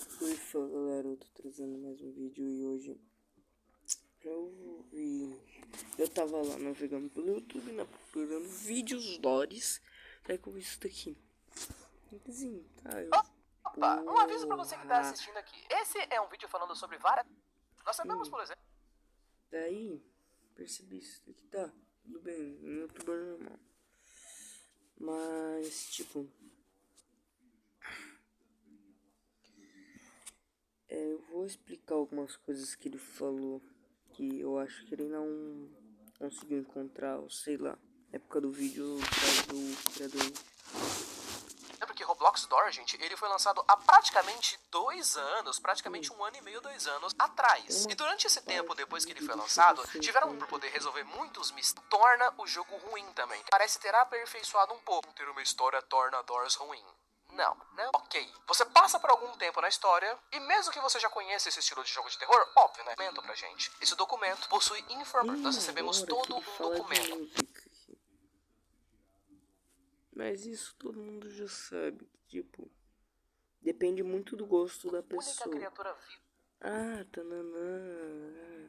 Oi, fala galera, eu tô trazendo mais um vídeo e hoje eu tava lá navegando pelo YouTube, procurando vídeos lores, aí que eu vi isso daqui. Assim, tá, Opa, um aviso pra você que tá assistindo aqui. Esse é um vídeo falando sobre várias... Nós sabemos, por exemplo... Daí, percebi isso daqui, tá, tudo bem, um youtuber normal. Mas, tipo, eu vou explicar algumas coisas que ele falou que eu acho que ele não conseguiu encontrar, ou sei lá, na época do vídeo do criador. Lembra que Roblox Door, gente, ele foi lançado há praticamente 2 anos, praticamente 1 ano e meio, 2 anos atrás. E durante esse tempo, depois que ele foi lançado, tiveram por poder resolver muitos mistérios. Torna o jogo ruim também. Parece ter aperfeiçoado um pouco. Ter uma história torna Doors ruim. Não, né? Ok. Você passa por algum tempo na história, e mesmo que você já conheça esse estilo de jogo de terror, óbvio, né? Documento pra gente. Esse documento possui informações. Nós recebemos todo um documento. Mas isso todo mundo já sabe, tipo, depende muito do gosto da pessoa. Única criatura viva. Ah, tananã.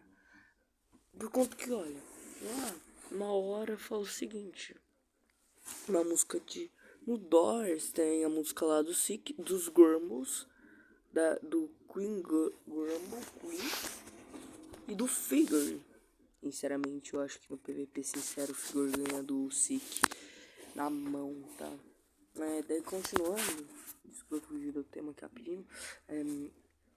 Por conta que, olha, lá, uma hora fala o seguinte, uma música de... No Doors tem a música lá do Sick, dos Grumbles, do Queen Grumble Queen e do Figure. Sinceramente, eu acho que no PVP sincero o Figure ganha do Sick na mão, tá? Daí continuando, desculpa eu fugir do tema aqui rapidinho.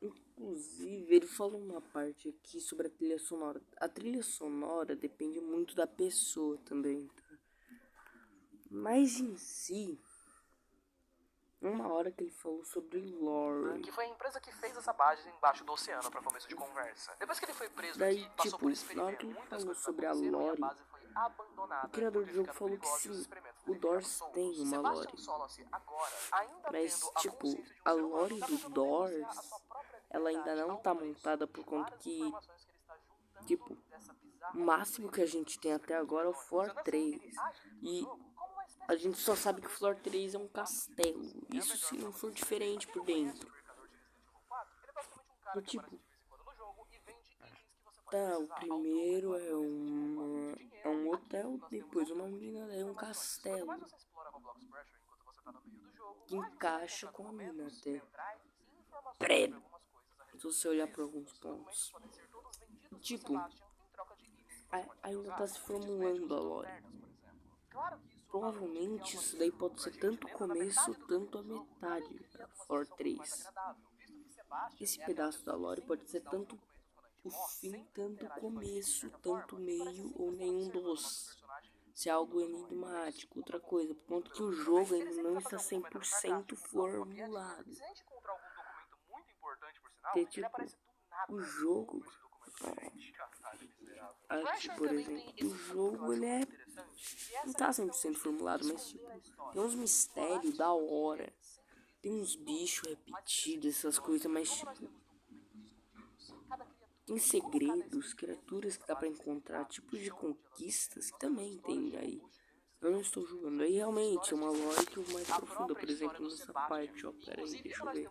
Inclusive, ele falou uma parte aqui sobre a trilha sonora. A trilha sonora depende muito da pessoa também, tá? Mas em si, uma hora que ele falou sobre lore. Que foi a empresa que fez essa base embaixo do oceano para começo de conversa. Depois que ele foi preso Daí, aqui, passou tipo, por experimento. na hora que ele Muitas falou coisas sobre a aconteceram e a lore, base foi abandonada. o criador do jogo falou que sim, o Doors tem uma lore. Mas, tipo, a lore do Doors, ela ainda não tá montada por conta que, tipo, o máximo que a gente tem até agora é o Floor 3. E a gente só sabe que o Floor 3 é um castelo. Isso se não for diferente por dentro. E, tipo, tá, o primeiro é um hotel, depois uma mina, é um castelo. Que encaixa com a mina até. Preto. Se você olhar para alguns pontos. Tipo, ainda tá se formulando a lore. Provavelmente isso daí pode ser tanto o começo, tanto a metade da Floor 3. Esse pedaço da lore pode ser tanto o fim, tanto o começo, tanto o meio ou nenhum dos. Se é algo enigmático, outra coisa, por conta que o jogo ainda não está 100% formulado. Porque, tipo, o jogo... Aqui, por exemplo, o jogo, ele não tá 100% formulado, mas, tipo, tem uns mistérios da hora. Tem uns bichos repetidos, essas coisas, mas, tipo... Tem segredos, criaturas que dá pra encontrar, tipos de conquistas que também tem aí. Eu não estou julgando. Aí realmente é uma lore que é mais profunda, por exemplo, nessa parte, ó. Pera aí, deixa eu ver.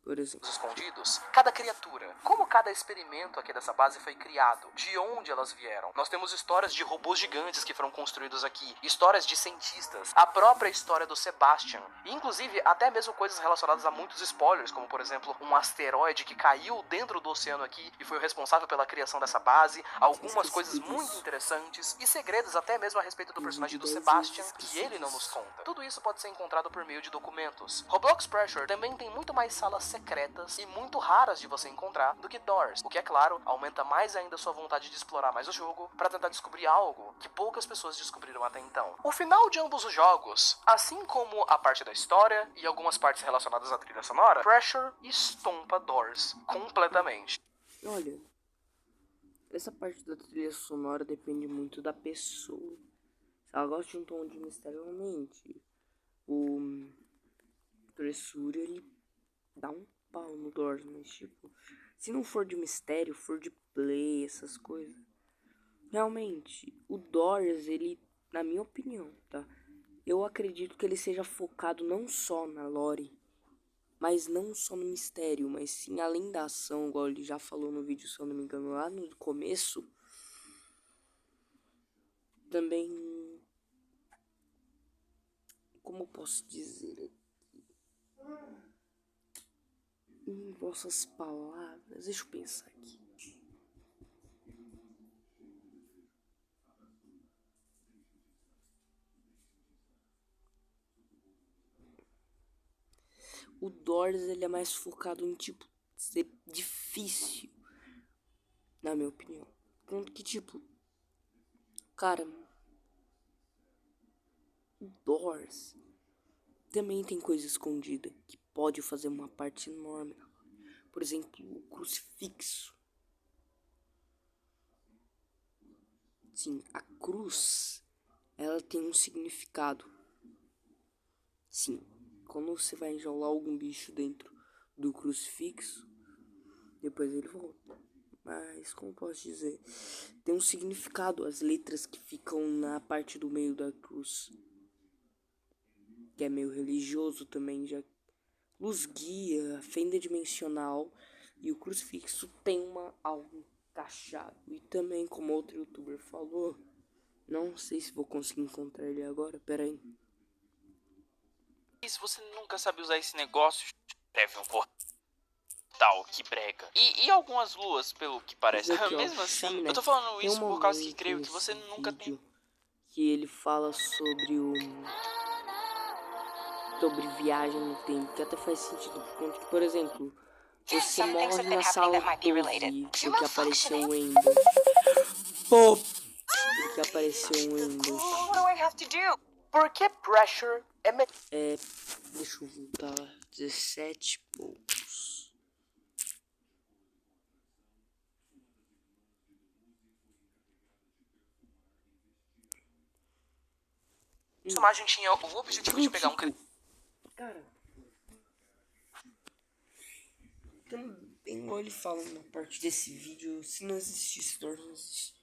Por exemplo. Escondidos, cada criatura, como cada experimento aqui dessa base foi criado, de onde elas vieram. Nós temos histórias de robôs gigantes que foram construídos aqui, histórias de cientistas, a própria história do Sebastian, e inclusive até mesmo coisas relacionadas a muitos spoilers, como por exemplo um asteroide que caiu dentro do oceano aqui e foi o responsável pela criação dessa base, algumas coisas muito interessantes e segredos até mesmo a respeito do personagem do Sebastian que ele não nos conta. Tudo isso pode ser encontrado por meio de documentos. Roblox Pressure também tem muito mais salas secretas e muito raras de você encontrar do que Doors, o que é claro, aumenta mais ainda sua vontade de explorar mais o jogo para tentar descobrir algo que poucas pessoas descobriram até então. O final de ambos os jogos, assim como a parte da história e algumas partes relacionadas à trilha sonora, Pressure estompa Doors completamente. Olha, essa parte da trilha sonora depende muito da pessoa. Se ela gosta de um tom de mistério, realmente, o Pressure, ele dá um pau no Doors, mas tipo, se não for de mistério, for de play, essas coisas, realmente, o Doors, ele, na minha opinião, tá? eu acredito que ele seja focado não só na lore, mas não só no mistério, mas sim além da ação, igual ele já falou no vídeo, se eu não me engano, lá no começo. Também, como eu posso dizer em vossas palavras, deixa eu pensar aqui. O Doors, ele é mais focado em, tipo, ser difícil, na minha opinião. Tanto que, tipo, cara, o Doors também tem coisa escondida que pode fazer uma parte enorme. Por exemplo, o crucifixo. Sim, a cruz, ela tem um significado. Sim, quando você vai enjaular algum bicho dentro do crucifixo, depois ele volta. Mas, como posso dizer, tem um significado as letras que ficam na parte do meio da cruz, que é meio religioso também, já luz guia, fenda dimensional, e o crucifixo tem algo encaixado. E também, como outro youtuber falou, não sei se vou conseguir encontrar ele agora, pera aí. E se você nunca sabe usar esse negócio, escreve um portal, que brega. E algumas luas, pelo que parece. Aqui, ó, Mesmo assim, Chaminé. eu tô falando Tem um isso por causa que momento creio que nesse você nunca tem... vídeo que ele fala sobre viagem no tempo, que até faz sentido, por exemplo, você morre na sala 12 porque apareceu um Windows. Pô, porque apareceu um Windows. Por que Pressure é Deixa eu voltar lá, 17 poucos. O personagem tinha o objetivo de pegar um... Cara, também igual ele fala na parte desse vídeo, se não existisse dor, não existe.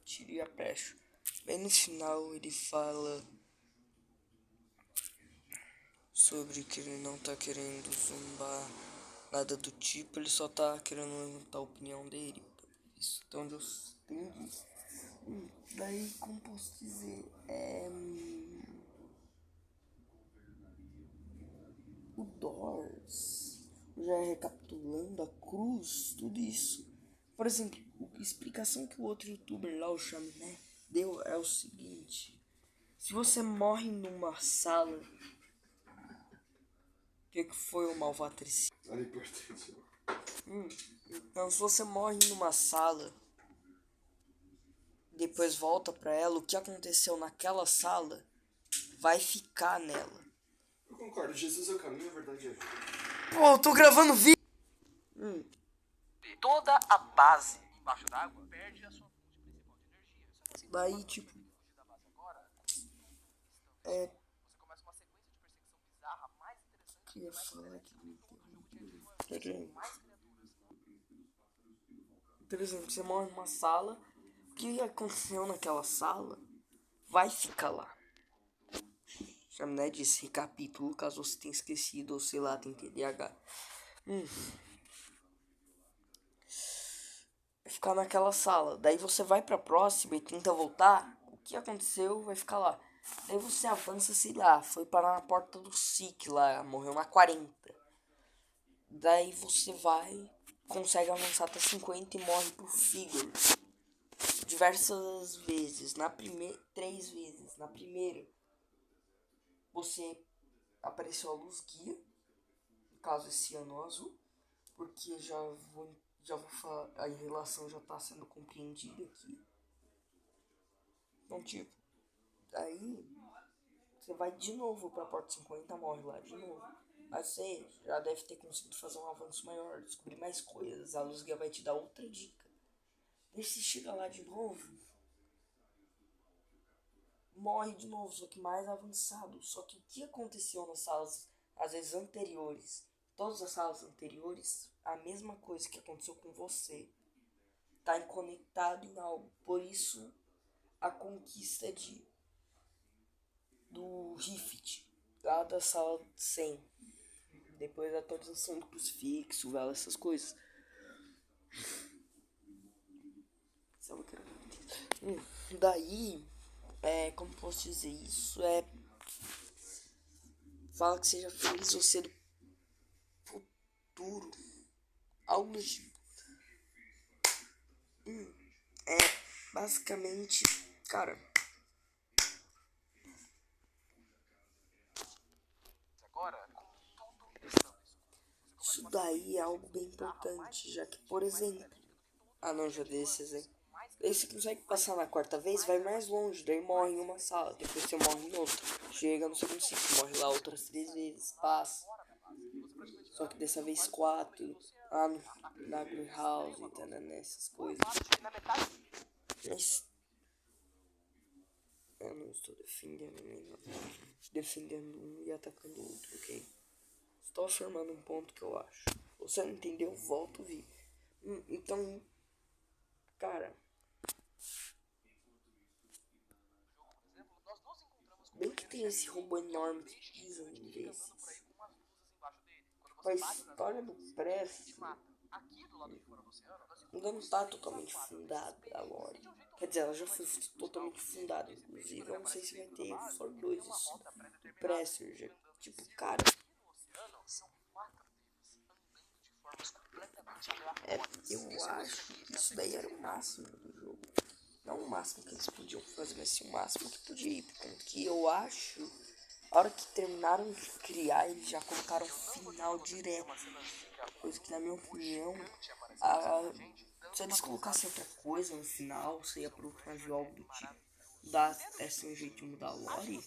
Tire a pecha. Bem no final ele fala sobre que ele não tá querendo zombar, nada do tipo, ele só tá querendo levantar a opinião dele. Isso, então eu entendi. Daí, como posso dizer, o Doors, já recapitulando a cruz, tudo isso. Por exemplo, a explicação que o outro youtuber lá, o Chaminé, deu é o seguinte: se você morre numa sala, o que foi o Malvatricínio? Era importante. Então, se você morre numa sala, depois volta pra ela, o que aconteceu naquela sala vai ficar nela. Eu concordo, Jesus é o caminho, a verdade é a vida. Pô, eu tô gravando vídeo. Toda a base embaixo d'água perde a sua fonte principal de energia. Daí, tipo, Você começa uma sequência de perseguição bizarra, mais interessante. queria falar que me interrompeu. Por exemplo, você morre numa sala, o que aconteceu naquela sala vai ficar lá. Chaminé disse, recapítulo, caso você tenha esquecido ou sei lá, tem TDAH. Vai ficar naquela sala. Daí você vai pra próxima e tenta voltar. O que aconteceu vai ficar lá. Daí você avança, sei lá, foi parar na porta do SIC lá, morreu na 40. Daí você vai, consegue avançar até 50 e morre pro Figure. Diversas vezes. 3 vezes. Na primeira, você apareceu a luz guia. No caso, esse ano azul. Porque já vou falar, a relação já tá sendo compreendida aqui. Então, tipo, aí você vai de novo pra porta 50, morre lá de novo. Mas você já deve ter conseguido fazer um avanço maior, descobrir mais coisas. A luz guia vai te dar outra dica. Daí você chega lá de novo, morre de novo, só que mais avançado. Só que o que aconteceu nas salas, às vezes anteriores, todas as salas anteriores, a mesma coisa que aconteceu com você. Tá conectado em algo. Por isso, a conquista de do Rift, lá da sala 100. Depois da atualização do crucifixo, vela, essas coisas. Daí, como posso dizer isso? Fala que seja feliz você do futuro. Algo do tipo. Basicamente, cara. Isso daí é algo bem importante, já que, por exemplo. Ah, não, já dei esse exemplo. Daí você consegue passar na quarta vez, vai mais longe, daí morre em uma sala, depois você morre em outra. Chega no segundo ciclo, morre lá outras 3 vezes, passa. Só que dessa vez 4, na Greenhouse, tá, nessas coisas. Mas eu não estou defendendo um e atacando o outro, ok? Estou afirmando um ponto que eu acho. Você não entendeu? Volto a vir. Então, cara, bem que tem esse robô enorme que pisa em desses. A história do Prestes ainda não tá totalmente fundada, a lore. Quer dizer, ela já foi totalmente fundada, inclusive. Eu não sei se vai ter For 2 isso. O Prestes, já, tipo, cara. Eu acho que isso daí era o máximo do jogo. Não o máximo que eles podiam fazer, mas sim o máximo que podia ir. Porque eu acho, a hora que terminaram de criar, eles já colocaram final direto. Coisa que, na minha opinião, se eles colocassem outra coisa no final, você ia pro fazer algo do tipo, dar um jeito de mudar a lore.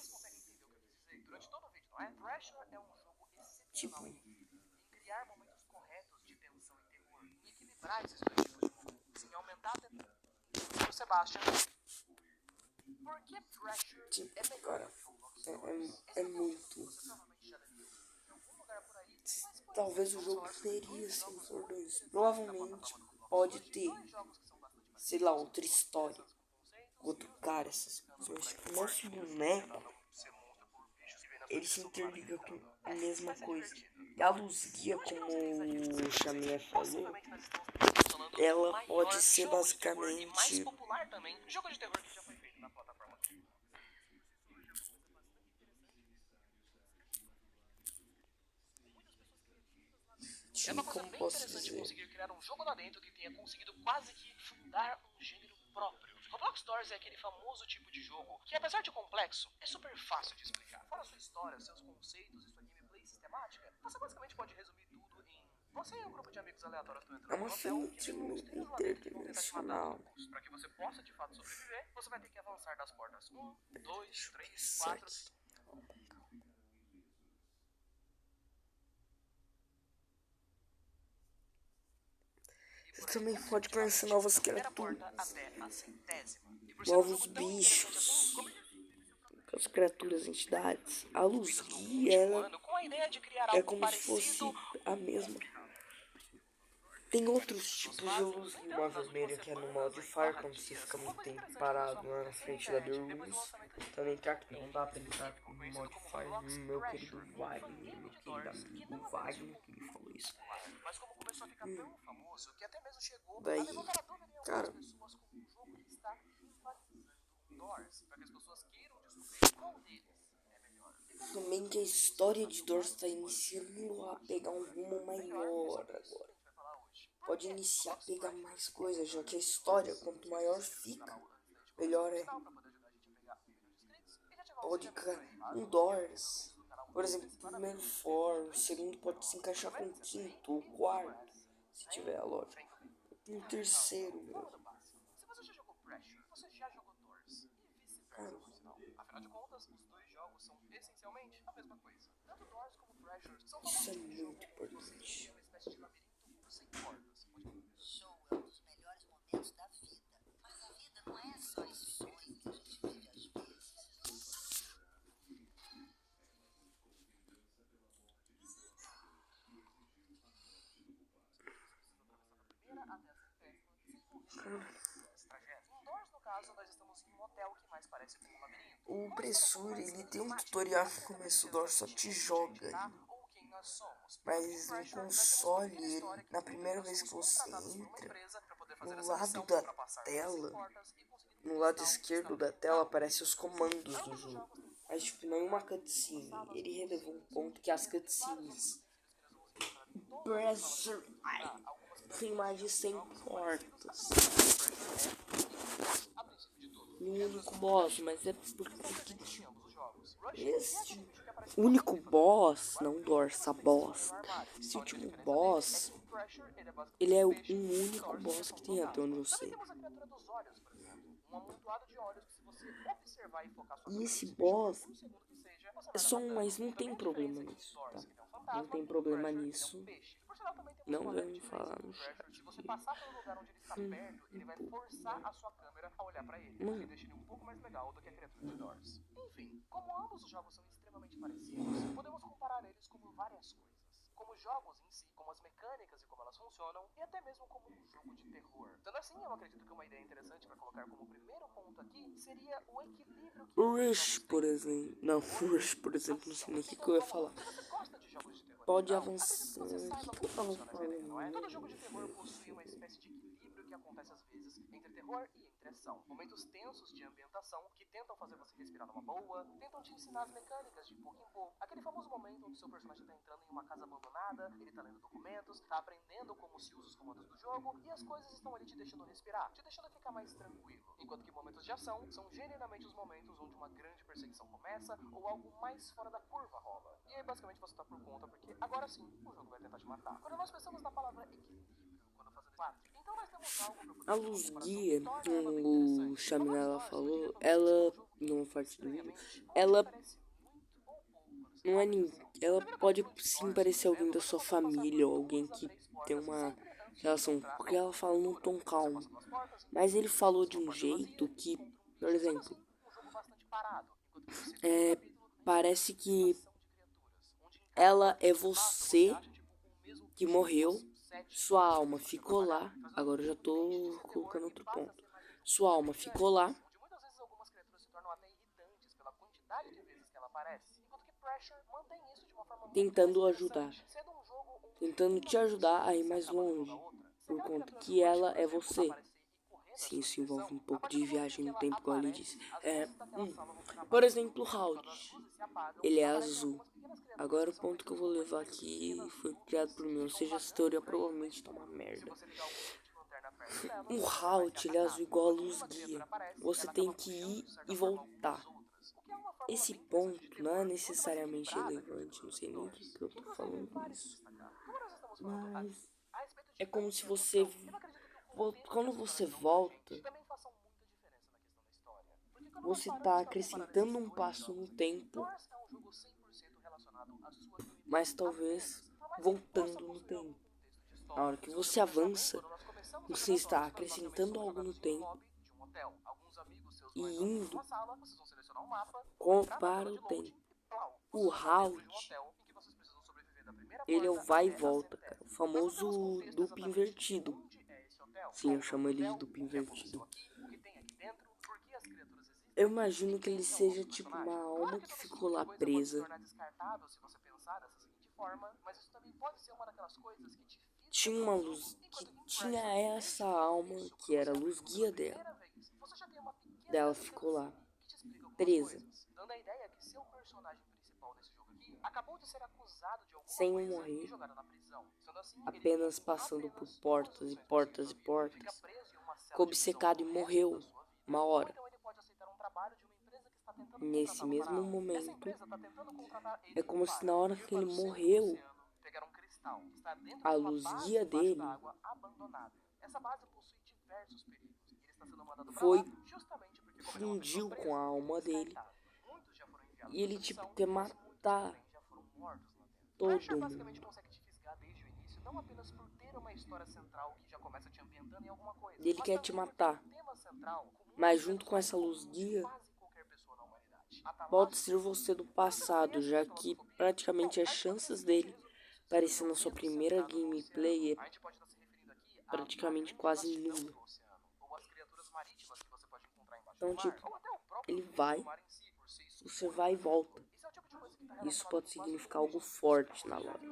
Tipo, cara, é muito. Talvez o jogo teria sim For 2. Provavelmente pode ter, sei lá, outra história, outro cara, essas coisas. O nosso boneco, ele se interliga com a mesma coisa. E a luz guia, como o Xamier falou, ela pode ser basicamente como posso dizer, conseguir criar um jogo lá dentro que tenha conseguido quase que fundar um gênero próprio. Roblox Stories é aquele famoso tipo de jogo que, apesar de complexo, é super fácil de explicar. Fora sua história, seus conceitos e sua gameplay sistemática, você basicamente pode resumir tudo em você e um grupo de amigos aleatórios estão entrando é uma filme interdimensional. Para que você possa de fato sobreviver, você vai ter que avançar das portas 1, 2, 3, 4. Você também pode conhecer novas criaturas, novos bichos, as criaturas, entidades. A luz guia, ela é como se fosse a mesma. Tem outros tipos de luz guia, uma vermelha que é no modo Fire, quando você fica muito tempo parado lá na frente da The Rooms. Também tá que não dá pra entrar no modo Fire, meu querido Wagner, meu querido amigo Wagner, que me falou isso. Mas como começou a ficar tão famoso que até mesmo chegou Daí, a levantar a dúvida em algumas cara, pessoas como um jogo que está rivalizando Doors, para que as pessoas queiram descobrir qual deles é melhor. também que a história de Doors está iniciando a pegar um rumo maior agora. Pode iniciar a pegar mais coisas, já que a história, quanto maior fica, melhor é. Pode um Doors, por exemplo, o primeiro for, o segundo pode se encaixar com o quinto ou quarto, se tiver a loja. Um terceiro, meu. Se você já jogou Pressure, você já jogou Doors. E vice-versa. Afinal de contas, os dois jogos são essencialmente a mesma coisa. Tanto Doors como Pressure são Isso é muito importante. uma espécie de labirinto sem cordas. Show é um dos melhores momentos da vida. Mas a vida não é só esse sonho que a gente vive às vezes. Em Doors, no caso, nós estamos em um hotel que mais parece com um labirinto. O Pressure, ele tem um tutorial no começo do só te joga aí. Mas no console, ele, na primeira vez que você entra, no lado da tela, no lado esquerdo da tela, aparecem os comandos do jogo. Mas tipo, não é uma cutscene. Ele relevou um ponto que as cutscenes Pressure tem mais de 100 portas. E um único boss, mas é porque este único boss, não Dorsa boss. Esse último boss, ele é um único boss que tem até onde eu sei. E esse boss é só um, mas não tem problema nisso, tá? Não tem problema nisso. Não vem me falar no chat. Se você passar pelo lugar onde ele está perto, ele vai forçar a sua câmera a olhar pra ele, o que deixa ele um pouco mais legal do que a criatura de Doors. Enfim, como ambos os jogos são extremamente parecidos, podemos comparar eles como várias coisas. Como jogos em si, como as mecânicas e como elas funcionam, e até mesmo como um jogo de terror. Sendo assim, eu acredito que uma ideia interessante para colocar como primeiro ponto aqui seria o equilíbrio que O Rush, por exemplo. Não, o Rush, por exemplo, não sei nem o que eu ia falar. você gosta de jogos de terror. Pode avançar. O que eu tava Todo falando? jogo de terror possui uma espécie de equilíbrio que acontece às vezes entre terror e entre ação. Momentos tensos de ambientação que tentam fazer você respirar numa boa, tentam te ensinar as mecânicas de pouco em pouco. Aquele famoso momento onde seu personagem tá entrando em uma casa abandonada, ele tá lendo documentos, tá aprendendo como se usa os comandos do jogo e as coisas estão ali te deixando respirar, te deixando ficar mais tranquilo. Enquanto que momentos de ação são genuinamente os momentos onde uma grande perseguição começa ou algo mais fora da curva rola. E aí basicamente você tá por conta porque agora sim o jogo vai tentar te matar. Quando nós pensamos na palavra equilíbrio, quando fazendo parte, então nós temos algo pra poder A luz guia, como o Chaminella falou, ela, numa parte do vídeo, ela não é ninguém. Ela pode sim parecer alguém da sua família ou alguém que tem uma relação, porque ela fala num tom calmo. Mas ele falou de um jeito que, por exemplo, parece que ela é você que morreu, sua alma ficou lá. Agora eu já tô colocando outro ponto. Sua alma ficou lá. muitas vezes algumas criaturas se tornam até irritantes pela quantidade de vezes que ela aparece, enquanto que Pressure mantém isso de uma forma muito Tentando mais ajudar. interessante, sendo um jogo onde Tentando te ajudar a ir mais longe, por conta que ela é você. Sim, isso envolve um pouco de viagem no tempo, igual ele disse. Por exemplo, Howdy. Ele é azul. Agora o ponto que eu vou levar aqui foi criado por mim, ou seja, essa teoria provavelmente tá uma merda. O Halt, ele é azul igual a luz guia. Você tem que ir e voltar. Esse ponto não é necessariamente relevante, não sei nem o que eu tô falando isso. Mas é como se você, quando você volta, você tá acrescentando um passo no tempo, mas talvez voltando no tempo. Na hora que você avança, você está acrescentando algo no tempo e indo para o tempo. O Halt, ele é o vai e volta, cara. O famoso loop invertido. Sim, eu chamo ele de loop invertido. Eu imagino que ele seja tipo uma alma que ficou lá presa. Tinha uma luz que tinha essa alma que era a luz guia dela. Dela ficou lá, presa. Sem morrer, apenas passando por portas e portas e portas. Ficou obcecado e morreu uma hora. Nesse mesmo momento, é como se na hora que ele morreu, a luz guia dele foi fundiu com a alma dele e ele tipo quer matar todo mundo. E ele quer te matar, mas junto com essa luz guia pode ser você do passado, já que praticamente as chances dele aparecer na sua primeira gameplay é praticamente quase nula. Então tipo, ele vai você vai e volta. Isso pode significar algo forte na lore.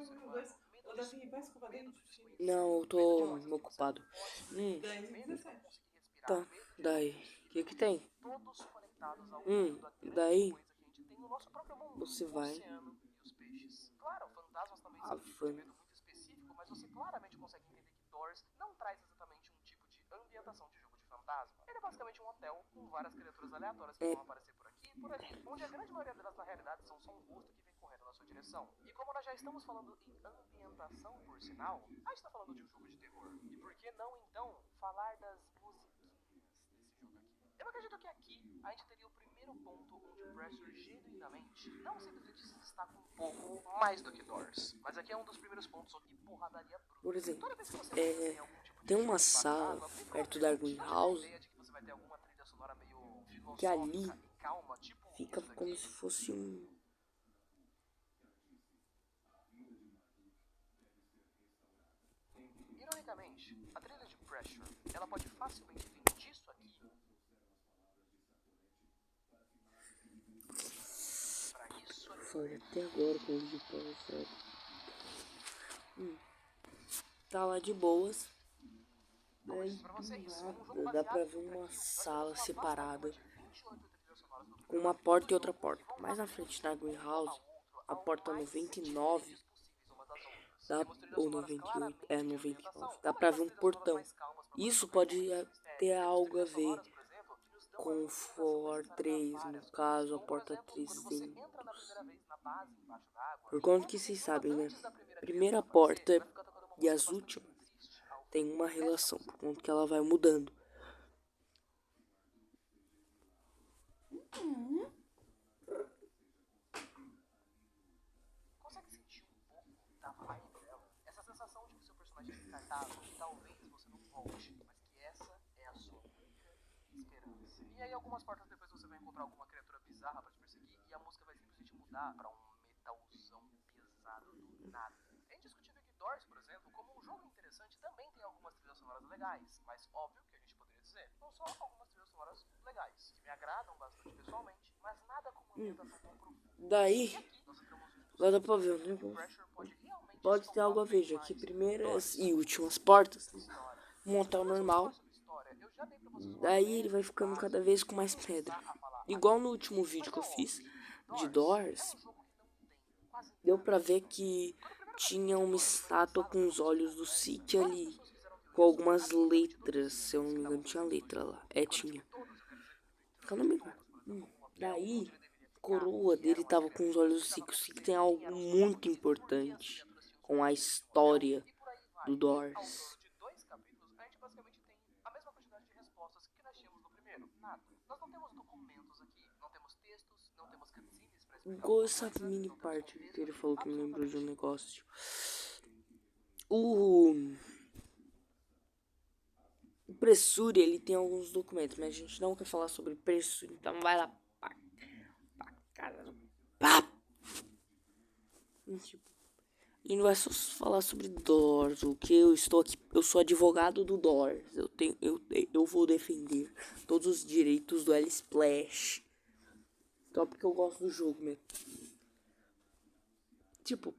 Não, eu tô ocupado. Tá, daí. O que tem? Daí você vai. Claro, fantasmas também A são um tipo de medo muito específico, mas você claramente consegue entender que Doors não traz exatamente um tipo de ambientação de jogo de fantasma. Ele é basicamente um hotel com várias criaturas aleatórias que vão aparecer por aqui e por ali, onde a grande maioria delas na realidade são só um rosto que vem correndo na sua direção. E como nós já estamos falando em ambientação, por sinal, a gente tá falando de um jogo de terror. E por que não, então, falar das musiquinhas desse jogo aqui? Eu acredito que aqui a gente teria o primeiro ponto onde o Pressure genuinamente não simplesmente se destaca um pouco mais do que Doors, mas aqui é um dos primeiros pontos onde porradaria bruta. Por exemplo, Toda vez que você pensa em algum tipo de tem uma jogo sala fantasma, perto da Greenhouse ideia de que você vai ter alguma trilha sonora meio que ali filosófica e calma, tipo fica isso como aqui. se fosse um. Ironicamente, a trilha de Pressure, ela pode facilmente vir disso aqui. Pra isso aqui. Foi até agora com o vídeo pausado. Tá lá de boas. Daí do nada dá pra ver uma sala separada com uma porta e outra porta. Mais na frente da Greenhouse, a porta 99 dá, ou 98, 99, dá pra ver um portão. Isso pode ter algo a ver com o For 3, no caso a porta 300. Por conta que vocês sabem, né? Primeira porta e as últimas tem uma relação, por conta que ela vai mudando. Consegue sentir um pouco da vibe dela? Essa sensação de que seu personagem é descartável, que talvez você não volte, mas que essa é a sua única esperança. E aí algumas portas depois você vai encontrar alguma criatura bizarra pra te perseguir e a música vai simplesmente mudar pra um metalzão pesado do nada. É indiscutível que Doors, por exemplo, como um jogo interessante, também tem algumas trilhas sonoras legais, mas óbvio que a gente poderia dizer, não só algumas trilhas sonoras legais, que me agradam bastante pessoalmente, mas nada como ambientação tão profunda. Daí, lá dá pra ver, né? Pressure pode realmente Pode ter algo a ver, já que primeiras e últimas portas, montar o normal. Daí ele vai ficando cada vez com mais pedra. Igual no último vídeo que eu fiz de Doors, deu pra ver que tinha uma estátua com os olhos do Sith ali, com algumas letras, se eu não me engano, tinha letra lá. Tinha. Eu não me engano. Daí, a coroa dele tava com os olhos do Sith. O Sith tem algo muito importante com a história do Doors. Igual essa mini parte que ele falou que me lembrou de um negócio. O Pressure, ele tem alguns documentos, mas a gente não quer falar sobre Pressure, então vai lá pra cara do papo. Tipo, e não vai só falar sobre Doors, o que eu estou aqui, eu sou advogado do Doors, eu vou defender todos os direitos do L-Splash. Só porque eu gosto do jogo mesmo. Tipo,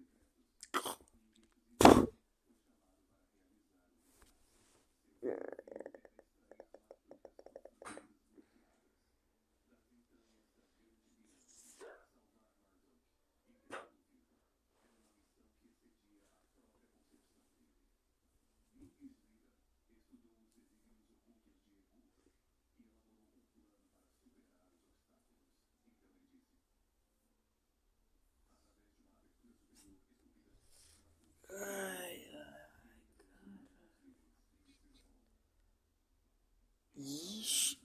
ixi.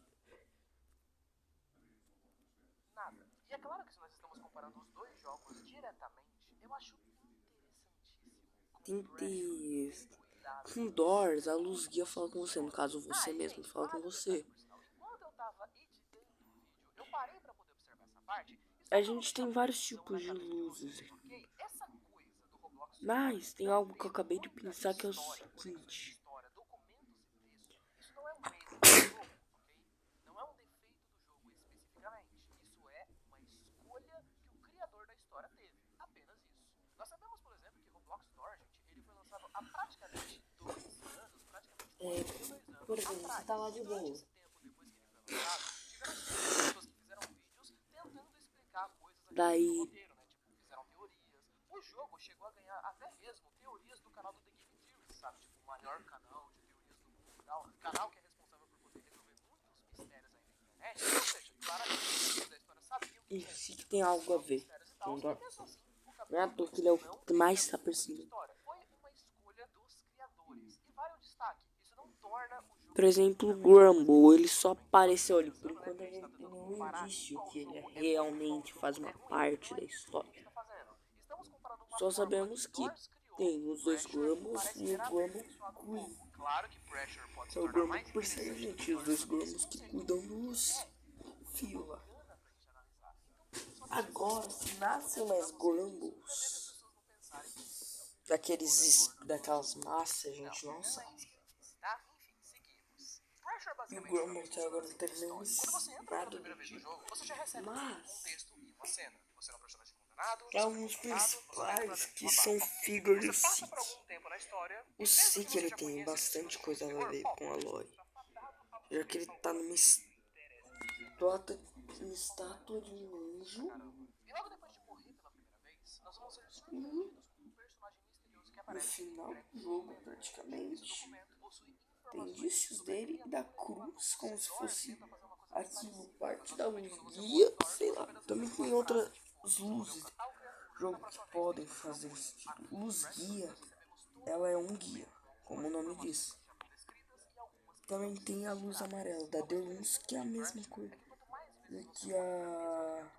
Nada. E é claro que se nós estamos comparando os dois jogos diretamente, eu acho interessantíssimo. Com Doors, a luz guia fala com você, no caso você mesmo fala com você. Enquanto eu tava editando o vídeo, eu parei pra poder observar essa parte. A gente tem vários tipos de luzes, mas tem algo que eu acabei de pensar que é o seguinte. Isso não é um erro do jogo, ok? Não é um defeito do jogo especificamente. Isso é uma escolha. Por exemplo, você tá lá de boa. Tiveram pessoas que fizeram vídeos tentando explicar coisas aqui Daí- no roteiro, né? Tipo, fizeram teorias. O jogo chegou a ganhar até mesmo teorias do canal do The Game Theory, sabe? Tipo, o maior canal de teorias do mundo e tal. Canal que é responsável por poder resolver muitos mistérios aí na internet. Ou seja, claramente os criadores da história sabiam que tinha Isso que tem algo a ver. mistérios e tal. Com E Dor. mesmo assim, o Não é à capítulo toa que 2 ele é o não que mais tem tá a perseguindo. história. Foi uma escolha dos criadores. E vale o destaque. Isso não torna o jogo... Por exemplo, o Grumble, ele só apareceu ali. Por enquanto a gente tem nenhum indício que ele realmente faz uma parte da história. Só sabemos que tem os dois Grumbles e o Grumble Queen. Claro que Pressure pode se É o tornar Grumble mais que persegue a interessante gente. E os dois Grumbles que cuidam dos fios lá. Agora, se nascem mais Grumbles, daquelas massas, a gente não sabe. tá? Enfim, seguimos. Pressure E o basicamente Grumble até agora não teve nenhum quando você entra pela nada primeira do vez no tipo. jogo, você já recebe um Mas texto e uma cena. Você é um personagem condenado, é alguns principais que são figures do você passa por Seek. algum tempo na história. O Seek ele tem bastante coisa a ver com a lore. Já que ele tá numa estátua de um anjo. E logo depois de morrer pela primeira vez, nós vamos ser surpreendidos com um personagem misterioso que No aparece final do jogo, praticamente, possui tem indícios dele e da cruz, como se fosse aquilo, parte da luz guia, sei lá. Também tem outras luzes do jogo que podem fazer esse tipo. Luz guia, ela é um guia, como o nome diz. Também tem a luz amarela da Deluz, que é a mesma cor do que a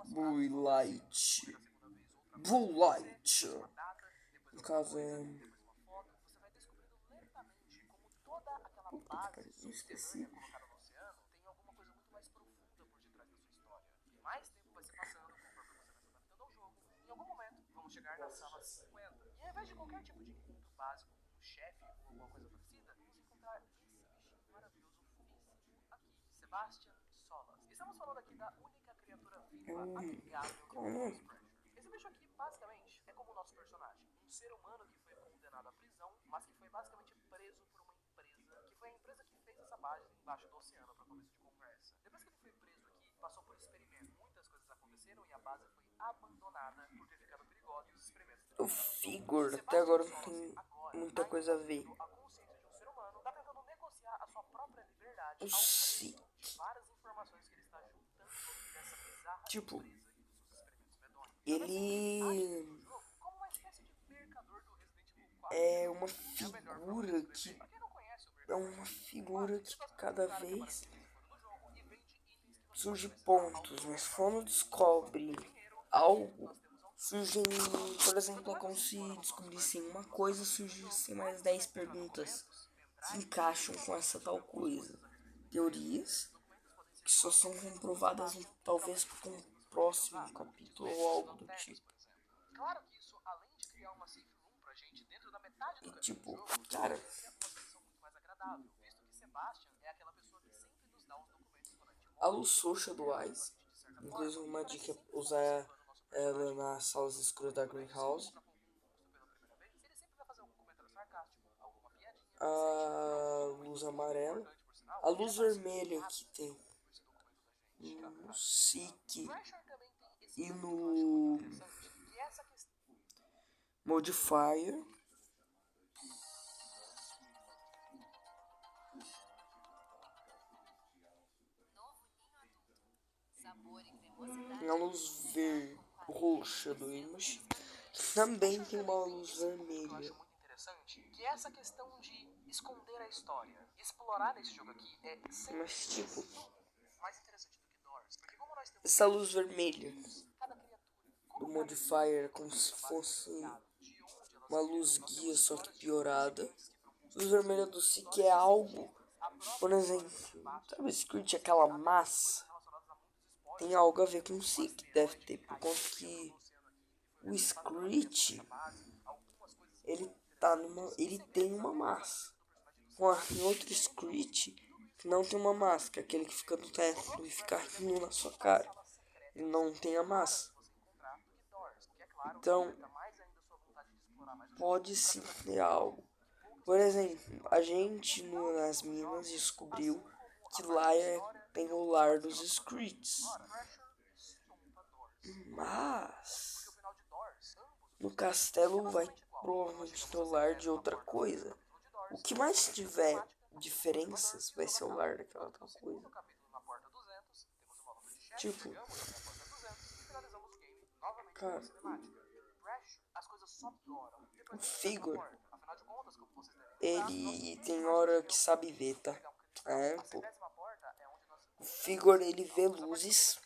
Blue Light. Blue Light. No caso é. Puta que pariu, eu esqueci. Mais tempo vai se passando conforme você vai se adaptando ao jogo. Em algum momento, vamos chegar na sala 50. E ao invés de qualquer tipo de encontro básico, um chefe ou alguma coisa parecida, vamos encontrar esse bichinho maravilhoso aqui, Sebastian Solas. Estamos falando aqui da única criatura viva amigável que temos Pressure. Esse bicho aqui, basicamente, é como o nosso personagem. Um ser humano que foi condenado à prisão, mas que foi basicamente preso por uma empresa, que foi a empresa que fez essa base embaixo do oceano para começo de conversa. Depois que ele foi preso aqui, passou por experimento. Muitas coisas aconteceram e a base foi abandonada por ter ficado perigosa e os experimentos. O Figure até agora não tem muita coisa a ver. A consciência de um ser humano tá tentando negociar a sua própria liberdade O ao preço Seek, de várias informações que ele está juntando dessa bizarra tipo, empresa e dos seus experimentos medonhos. ele Como uma espécie de mercador do Resident Evil 4. é uma figura que Pra quem não conhece o é uma figura que cada vez no jogo e vende itens que surge pontos, mas quando descobre algo, surgem, por exemplo, é como se descobrissem uma coisa, surgissem mais 10 perguntas que encaixam com essa tal coisa. Teorias que só são comprovadas talvez com o próximo capítulo ou algo do tipo. Claro que isso, além de criar uma safe room pra gente dentro da metade do E caminho tipo, do jogo, cara, é uma sensação muito mais agradável, visto que Sebastian é aquela pessoa que sempre nos dá os documentos quando a gente a luz social do Wise, inclusive uma dica é usar ela nas salas escuras da Greenhouse. ele sempre vai fazer algum comentário sarcástico, alguma piadinha. A luz amarela, a luz vermelha que tem no Seek e no E essa questão Modifier. Sabor e cremosidade. A luz roxa do Image. Também tem uma luz vermelha. muito interessante, que é essa questão de esconder a história. Explorar nesse jogo aqui é sempre Mas tipo, mais interessante do que Doors, porque como nós temos essa luz vermelha cada criatura, do Modifier é como se fosse uma luz guia, só que piorada. A luz vermelha do Seek é algo, por exemplo, sabe o Screech, aquela massa? Tem algo a ver com o Seek, deve ter, por conta que o Screech, ele tem uma massa. Em outro Screech, que não tem uma massa, que é aquele que fica no teto e fica rindo na sua cara. Ele não tem a massa. Então, pode sim ter algo. Por exemplo, a gente nas minas descobriu que lá tem o lar dos Screeds. Mas no castelo vai provavelmente ter o lar de outra coisa. O que mais tiver diferenças vai ser o lar daquela outra coisa. Tipo, cara, o Figor, ele tem hora que sabe ver, tá? É, pô. O Figor, ele vê luzes,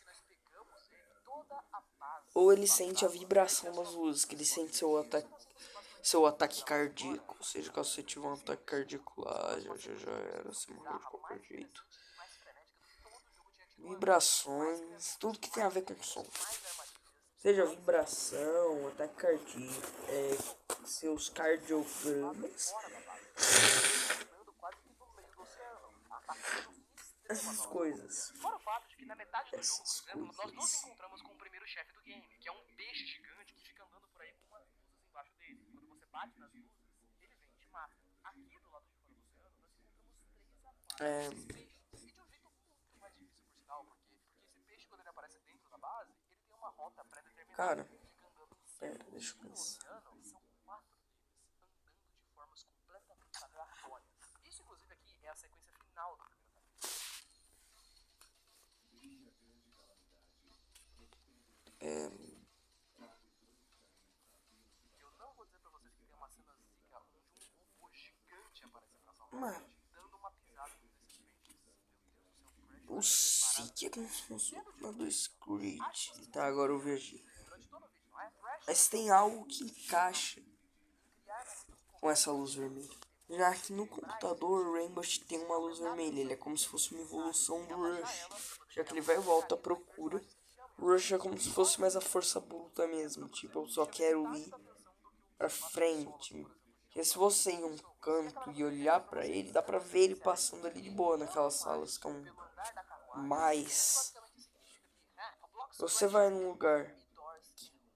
ou ele sente a vibração das luzes, que ele sente seu ataque cardíaco. Ou seja, caso você tiver um ataque cardíaco lá, já era, você morreu de qualquer jeito. Vibrações, tudo que tem a ver com som. Seja vibração, ataque cardíaco, seus cardiogramas. Essas coisas. Fora o fato de que na metade do jogo, Essas por exemplo, nós nos coisas. encontramos com o primeiro chefe do game, que é um peixe gigante que fica andando por aí com umas luzes embaixo dele. Quando você bate nas luzes, ele vem e te mata. Aqui do lado de fora do oceano, nós encontramos 3 a 4 desses peixes. E de um jeito muito mais difícil, por sinal, porque esse peixe, quando ele aparece dentro da base, ele tem uma rota pré-determinada. Cara, Ele fica andando em pera, círculo. deixa eu No pensar. oceano, são 4 deles, andando de formas completamente aleatórias. Isso, inclusive, aqui é a sequência final do primeiro capítulo. Eu não vou dizer pra vocês que tem uma cena zica onde um robô gigante aparece pra salvar a Mano, gente, dando uma pisada nesses peixes. Meu Deus do céu, Crash. o Seek é como se fosse uma do Screed. Tá, agora eu viajei. Durante todo o vídeo, não é? Crash Mas tem algo que encaixa com essa luz vermelha. Já que no computador o Rainbow tem uma luz vermelha, ele é como se fosse uma evolução do Rush. Já que ele vai e volta à procura. O Rush é como se fosse mais a força bruta mesmo. Tipo, eu só quero ir pra frente. Porque se você ir em um canto e olhar pra ele, dá pra ver ele passando ali de boa naquelas salas que são mais. Você vai num lugar,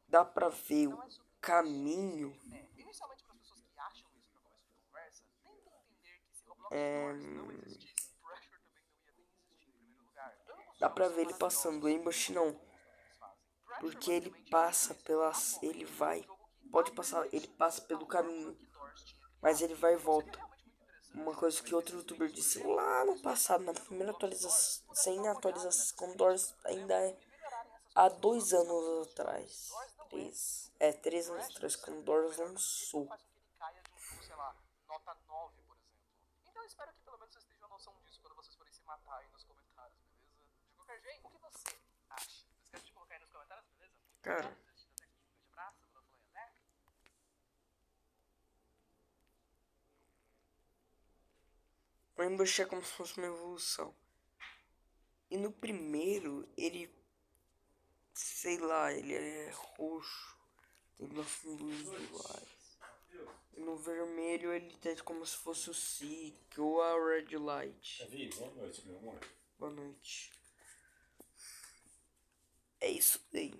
dá pra ver o caminho. Inicialmente, para as pessoas que acham isso para começo de conversa, tentem entender que se Roblox Doors não existisse, Pressure também não ia nem existir em primeiro lugar. Dá pra ver ele passando. O Ambush não. Porque ele passa pelas. Ele vai. Pode passar. Ele passa pelo caminho. Mas ele vai e volta. Uma coisa que outro youtuber disse lá no passado, na primeira atualização. Sem atualização. Quando Doors ainda é. Há 2 anos atrás. 3 anos atrás. Quando Doors lançou. Faz com que ele caia de um jogo, sei lá, nota 9, por exemplo. Então eu espero que pelo menos vocês tenham noção disso quando vocês forem se matar aí nos comentários, beleza? De qualquer jeito, o que você acha? Não esquece de colocar aí nos comentários, beleza? Cara. Um grande abraço, eu falei até. O Ambush é como se fosse uma evolução. E no primeiro, ele. Sei lá, ele é roxo. Tem bastante luz iguais. E no vermelho ele tem como se fosse o Seek ou a Red Light. Davi, boa noite, meu amor. Boa noite. É isso daí.